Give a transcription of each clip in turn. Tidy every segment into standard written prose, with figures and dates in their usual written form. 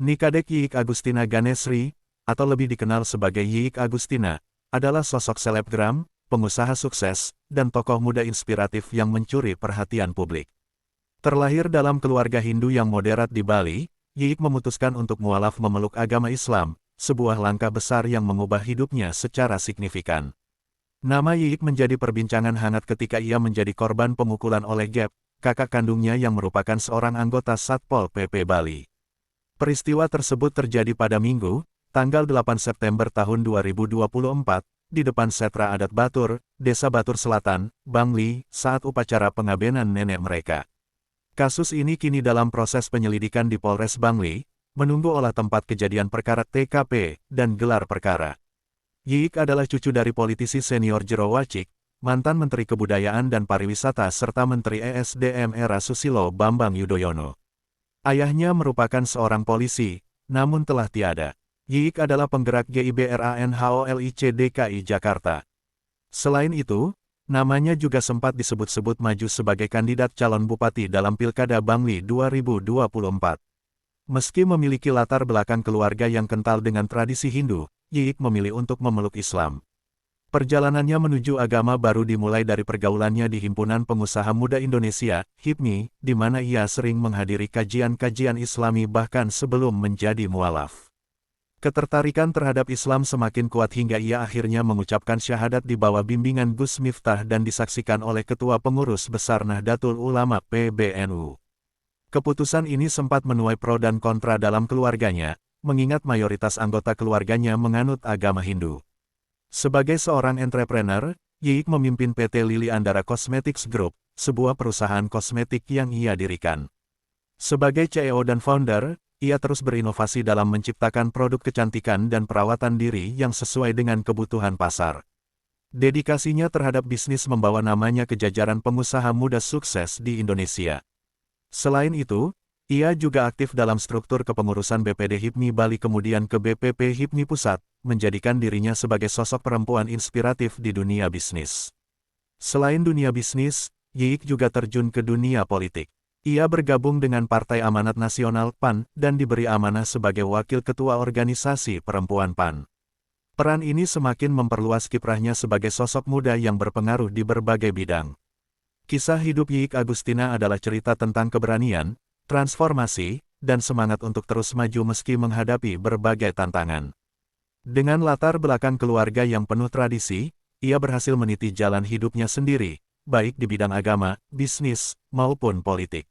Nikadek Yiyik Agustina Ganesri, atau lebih dikenal sebagai Yiyik Agustina, adalah sosok selebgram, pengusaha sukses, dan tokoh muda inspiratif yang mencuri perhatian publik. Terlahir dalam keluarga Hindu yang moderat di Bali, Yiyik memutuskan untuk mualaf memeluk agama Islam, sebuah langkah besar yang mengubah hidupnya secara signifikan. Nama Yiyik menjadi perbincangan hangat ketika ia menjadi korban pemukulan oleh Gep, kakak kandungnya yang merupakan seorang anggota Satpol PP Bali. Peristiwa tersebut terjadi pada Minggu, tanggal 8 September tahun 2024, di depan Setra Adat Batur, Desa Batur Selatan, Bangli, saat upacara pengabenan nenek mereka. Kasus ini kini dalam proses penyelidikan di Polres Bangli, menunggu olah tempat kejadian perkara TKP, dan gelar perkara. Yiyik adalah cucu dari politisi senior Jero Wacik, mantan Menteri Kebudayaan dan Pariwisata serta Menteri ESDM era Susilo Bambang Yudhoyono. Ayahnya merupakan seorang polisi, namun telah tiada. Yiyik adalah penggerak GIBRANHOLIC DKI Jakarta. Selain itu, namanya juga sempat disebut-sebut maju sebagai kandidat calon bupati dalam Pilkada Bangli 2024. Meski memiliki latar belakang keluarga yang kental dengan tradisi Hindu, Yiyik memilih untuk memeluk Islam. Perjalanannya menuju agama baru dimulai dari pergaulannya di Himpunan Pengusaha Muda Indonesia, HIPMI, di mana ia sering menghadiri kajian-kajian Islami bahkan sebelum menjadi mualaf. Ketertarikan terhadap Islam semakin kuat hingga ia akhirnya mengucapkan syahadat di bawah bimbingan Gus Miftah dan disaksikan oleh Ketua Pengurus Besar Nahdlatul Ulama PBNU. Keputusan ini sempat menuai pro dan kontra dalam keluarganya, mengingat mayoritas anggota keluarganya menganut agama Hindu. Sebagai seorang entrepreneur, Yiyik memimpin PT Lily Andara Cosmetics Group, sebuah perusahaan kosmetik yang ia dirikan. Sebagai CEO dan founder, ia terus berinovasi dalam menciptakan produk kecantikan dan perawatan diri yang sesuai dengan kebutuhan pasar. Dedikasinya terhadap bisnis membawa namanya ke jajaran pengusaha muda sukses di Indonesia. Selain itu, ia juga aktif dalam struktur kepengurusan BPD HIPMI Bali kemudian ke BPP HIPMI Pusat, menjadikan dirinya sebagai sosok perempuan inspiratif di dunia bisnis. Selain dunia bisnis, Yiyik juga terjun ke dunia politik. Ia bergabung dengan Partai Amanat Nasional PAN dan diberi amanah sebagai wakil ketua organisasi perempuan PAN. Peran ini semakin memperluas kiprahnya sebagai sosok muda yang berpengaruh di berbagai bidang. Kisah hidup Yiyik Agustina adalah cerita tentang keberanian, transformasi, dan semangat untuk terus maju meski menghadapi berbagai tantangan. Dengan latar belakang keluarga yang penuh tradisi, ia berhasil meniti jalan hidupnya sendiri, baik di bidang agama, bisnis, maupun politik.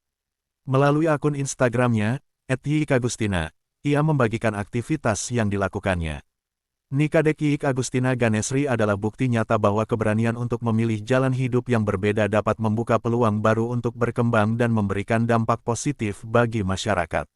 Melalui akun Instagramnya, @yiyikagustina, ia membagikan aktivitas yang dilakukannya. Nikadek Yiyik Agustina Ganesri adalah bukti nyata bahwa keberanian untuk memilih jalan hidup yang berbeda dapat membuka peluang baru untuk berkembang dan memberikan dampak positif bagi masyarakat.